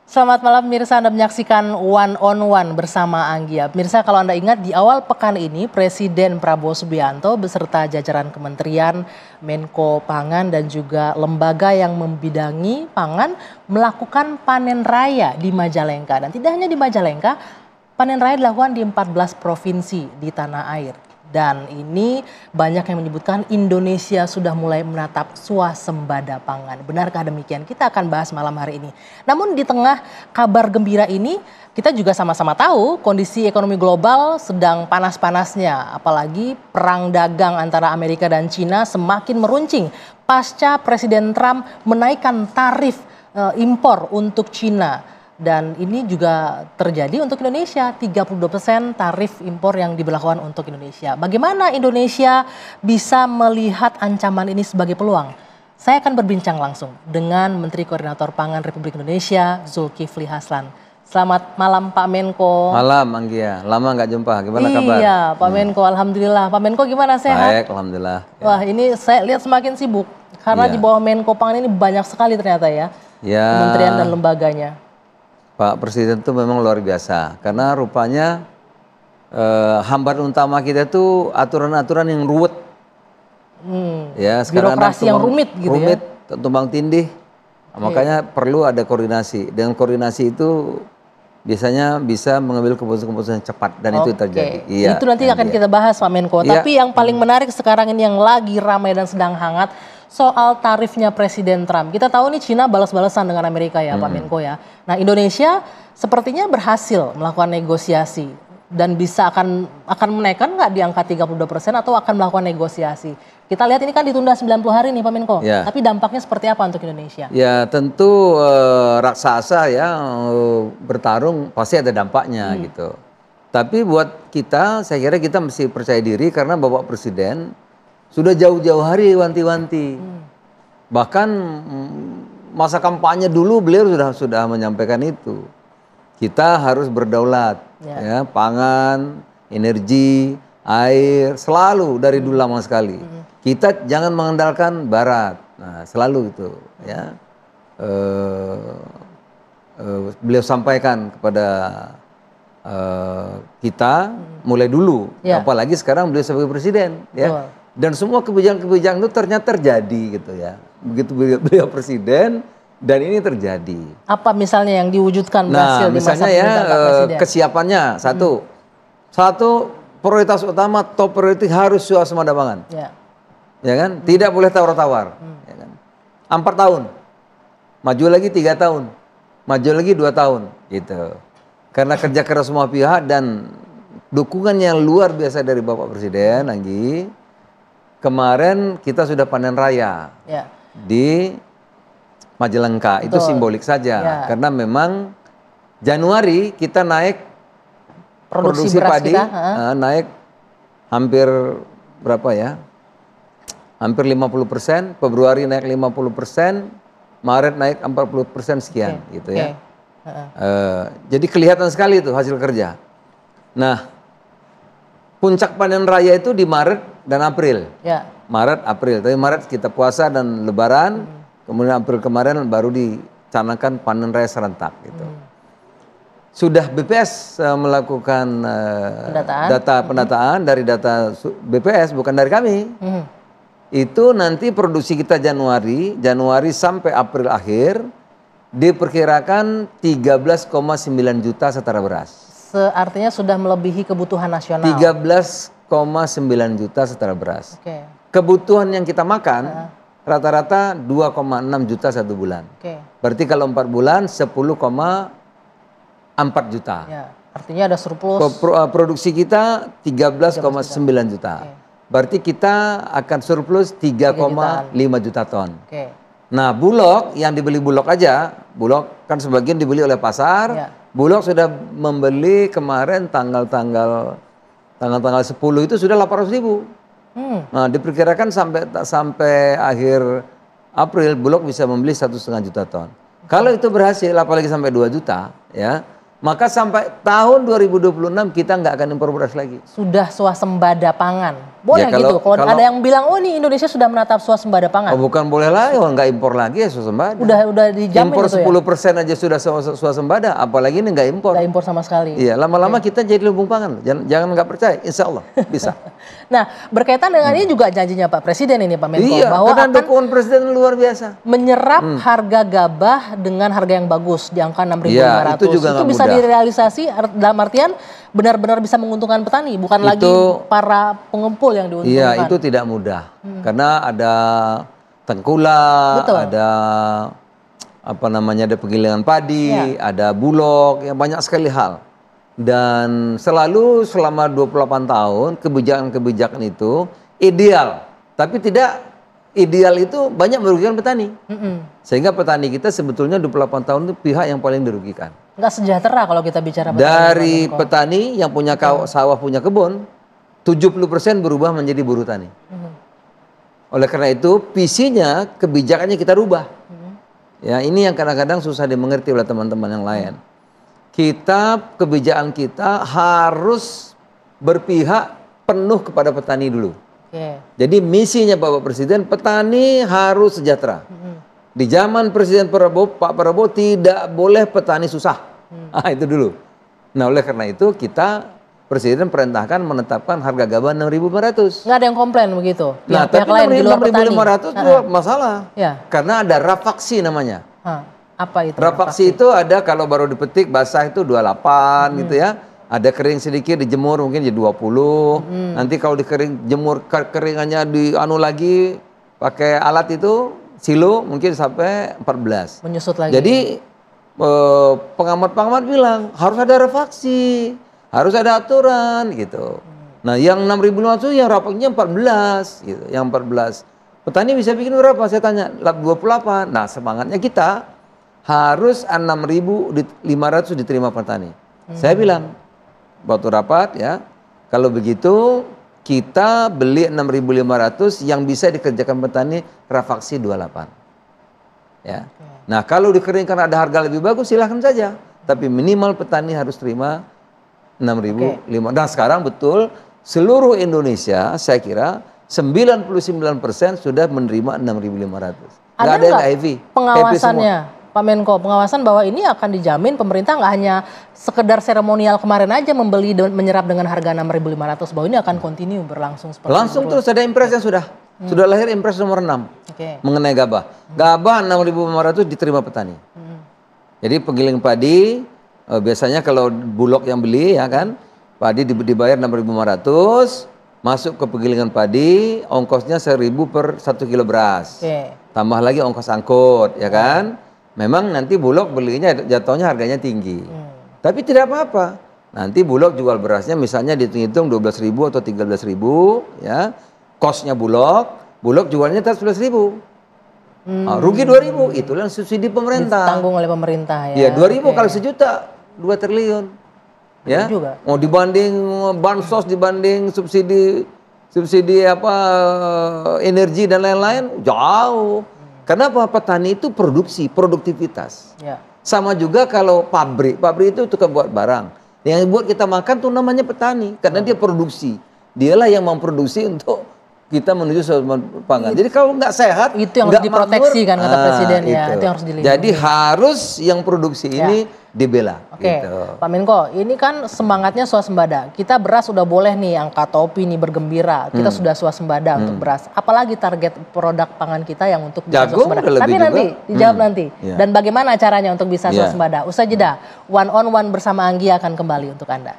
Selamat malam Mirsa, Anda menyaksikan One on One bersama Anggia. Mirsa, kalau Anda ingat di awal pekan ini Presiden Prabowo Subianto beserta jajaran kementerian, Menko Pangan dan juga lembaga yang membidangi pangan melakukan panen raya di Majalengka. Dan tidak hanya di Majalengka, panen raya dilakukan di 14 provinsi di tanah air. Dan ini banyak yang menyebutkan Indonesia sudah mulai menatap swasembada pangan. Benarkah demikian? Kita akan bahas malam hari ini. Namun di tengah kabar gembira ini, kita juga sama-sama tahu kondisi ekonomi global sedang panas-panasnya. Apalagi perang dagang antara Amerika dan China semakin meruncing pasca Presiden Trump menaikkan tarif impor untuk China. Dan ini juga terjadi untuk Indonesia, 32% tarif impor yang diberlakukan untuk Indonesia. Bagaimana Indonesia bisa melihat ancaman ini sebagai peluang? Saya akan berbincang langsung dengan Menteri Koordinator Pangan Republik Indonesia, Zulkifli Haslan. Selamat malam Pak Menko. Malam Anggia, lama nggak jumpa, gimana kabar? Iya Pak Menko, Alhamdulillah. Pak Menko gimana, sehat? Baik, Alhamdulillah. Wah, ini saya lihat semakin sibuk, karena di bawah Menko Pangan ini banyak sekali ternyata ya, kementerian dan lembaganya. Pak Presiden itu memang luar biasa, karena rupanya hambatan utama kita itu aturan-aturan yang ruwet. Ya, sekarang birokrasi yang rumit gitu ya. Tumbang tindih, makanya perlu ada koordinasi. Dengan koordinasi itu biasanya bisa mengambil keputusan-keputusan cepat dan itu terjadi. Iya, itu nanti akan kita bahas Pak Menko. Tapi yang paling menarik sekarang ini yang lagi ramai dan sedang hangat, soal tarifnya Presiden Trump. Kita tahu nih Cina balas-balasan dengan Amerika ya Pak Menko ya. Nah Indonesia sepertinya berhasil melakukan negosiasi dan bisa akan menaikkan nggak di angka 32% atau akan melakukan negosiasi. Kita lihat ini kan ditunda 90 hari nih Pak Menko. Ya. Tapi dampaknya seperti apa untuk Indonesia? Ya tentu raksasa ya bertarung pasti ada dampaknya gitu. Tapi buat kita saya kira kita mesti percaya diri karena Bapak Presiden sudah jauh-jauh hari wanti-wanti. Bahkan masa kampanye dulu beliau sudah menyampaikan itu. Kita harus berdaulat, ya, pangan, energi, air, selalu dari dulu lama sekali. Kita jangan mengandalkan Barat. Nah, selalu itu, ya. Beliau sampaikan kepada kita mulai dulu, apalagi sekarang beliau sebagai presiden, ya. Dan semua kebijakan-kebijakan itu ternyata terjadi gitu ya. Begitu beliau presiden dan ini terjadi. Apa misalnya yang diwujudkan berhasil di masa pemerintahan Pak Presiden? Kesiapannya satu prioritas utama, top priority harus swasembada pangan. Ya kan? Tidak boleh tawar-tawar. Ya kan? 4 tahun. Maju lagi 3 tahun. Maju lagi 2 tahun gitu. Karena kerja keras semua pihak dan dukungan yang luar biasa dari Bapak Presiden, Anggi. Kemarin kita sudah panen raya di Majalengka, itu simbolik saja. Karena memang Januari kita naik produksi padi, naik hampir berapa ya? Hampir 50%, Februari naik 50%, Maret naik 40% sekian gitu ya. Jadi kelihatan sekali itu hasil kerja. Nah, puncak panen raya itu di Maret dan April. Maret, April. Tapi Maret kita puasa dan Lebaran. Kemudian April kemarin baru dicanangkan panen raya serentak. Gitu. Sudah BPS melakukan data pendataan dari data BPS, bukan dari kami. Itu nanti produksi kita Januari sampai April akhir diperkirakan 13,9 juta setara beras. Artinya sudah melebihi kebutuhan nasional. 13,9 juta setara beras. Kebutuhan yang kita makan rata-rata 2,6 juta satu bulan. Berarti kalau 4 bulan 10,4 juta. Artinya ada surplus. Produksi kita 13,9 juta. Berarti kita akan surplus 3,5 juta ton. Nah, Bulog yang dibeli Bulog aja, Bulog kan sebagian dibeli oleh pasar. Bulog sudah membeli kemarin tanggal 10 itu sudah 800.000. Nah, diperkirakan sampai akhir April Bulog bisa membeli 1,5 juta ton. Kalau itu berhasil, apalagi sampai 2 juta, ya, Maka sampai tahun 2026 kita nggak akan impor beras lagi. Sudah swasembada pangan. Boleh ya, kalau ada yang bilang, oh ini Indonesia sudah menatap swasembada pangan. Oh bukan boleh lagi, nggak impor lagi ya swasembada. Udah dijamin impor itu 10% aja sudah swasembada, apalagi ini nggak impor. Nggak impor sama sekali. Iya, lama-lama kita jadi lumbung pangan. Jangan nggak percaya, insya Allah bisa. Nah, berkaitan dengan ini juga janjinya Pak Presiden ini Pak Menko. Iya, bahwa karena dukungan Presiden luar biasa. Menyerap harga gabah dengan harga yang bagus di angka 6.500. Ya, itu juga itu bisa direalisasi dalam artian benar-benar bisa menguntungkan petani, bukan lagi para pengepul yang diuntungkan. Iya, itu tidak mudah. Karena ada tengkulak, ada apa namanya, ada penggilingan padi, ada bulog, ya banyak sekali hal. Dan selalu selama 28 tahun kebijakan-kebijakan itu ideal, tapi tidak ideal itu banyak merugikan petani. Sehingga petani kita sebetulnya 28 tahun itu pihak yang paling dirugikan. Nggak sejahtera kalau kita bicara petani. Dari petani yang punya sawah, punya kebun, 70% berubah menjadi buruh tani. Oleh karena itu, visinya, kebijakannya kita rubah. Ya, ini yang kadang-kadang susah dimengerti oleh teman-teman yang lain. Kebijakan kita harus berpihak penuh kepada petani dulu. Jadi misinya Bapak Presiden, petani harus sejahtera. Di zaman Presiden Pak Prabowo tidak boleh petani susah. Itu dulu. Nah, oleh karena itu Presiden perintahkan menetapkan harga gabah 6.500. Nggak ada yang komplain begitu? Nah, tapi 6.500 itu masalah. Ya. Karena ada rafaksi namanya. Apa itu? Rafaksi itu ada kalau baru dipetik basah itu 28 gitu ya. Ada kering sedikit dijemur mungkin jadi 20. Nanti kalau jemur keringannya lagi pakai alat itu silo mungkin sampai 14. Menyusut lagi. Jadi pengamat-pengamat bilang harus ada refaksi, harus ada aturan gitu. Nah, yang 6.500 yang rapaksinya 14 gitu, yang 14. Petani bisa bikin berapa? Saya tanya, 28. Nah, semangatnya kita harus 6.500 diterima petani. Saya bilang waktu rapat ya, kalau begitu kita beli 6.500 yang bisa dikerjakan petani rafaksi 28. Ya. Nah, kalau dikeringkan ada harga lebih bagus silahkan saja. Tapi minimal petani harus terima 6.500. Dan sekarang betul seluruh Indonesia saya kira 99% sudah menerima 6.500. Nggak ada yang heavy. Pengawasannya Pak Menko, pengawasan bahwa ini akan dijamin pemerintah nggak hanya sekedar seremonial kemarin aja membeli dan menyerap dengan harga 6.500, bahwa ini akan continue berlangsung seperti langsung terus. Ada impres yang sudah lahir impres nomor 6 mengenai gabah. Gabah 6.500 diterima petani. Jadi penggiling padi biasanya kalau Bulog yang beli ya kan, padi dibayar 6.500, masuk ke penggilingan padi, ongkosnya 1.000 per 1 kilo beras. Tambah lagi ongkos angkut ya kan. Memang nanti Bulog belinya jatuhnya harganya tinggi. Tapi tidak apa-apa. Nanti Bulog jual berasnya misalnya dihitung 12.000 atau 13.000 ya. Kosnya Bulog jualnya 11.000. Rugi 2.000, itulah subsidi pemerintah. Ditanggung oleh pemerintah ya. Iya, 2.000 kalau sejuta 2 triliun. Ya. Mau dibanding bansos, dibanding subsidi energi dan lain-lain jauh. Kenapa? Petani itu produktivitas. Sama juga kalau pabrik itu tukang buat barang. Yang buat kita makan tuh namanya petani, karena dia produksi. Dialah yang memproduksi untuk kita menuju suatu pangan. Jadi kalau nggak sehat, itu yang harus diproteksi kan kata Presiden ya. Itu yang harus dilindungi. Jadi harus yang produksi ini dibela. Gitu. Pak Menko, ini kan semangatnya swasembada. Kita beras sudah boleh nih angkat topi nih bergembira. Kita sudah swasembada untuk beras. Apalagi target produk pangan kita yang untuk bisa swasembada. Tapi nanti dijawab nanti. Dan bagaimana caranya untuk bisa swasembada? Usai jeda, One on One bersama Anggi akan kembali untuk Anda.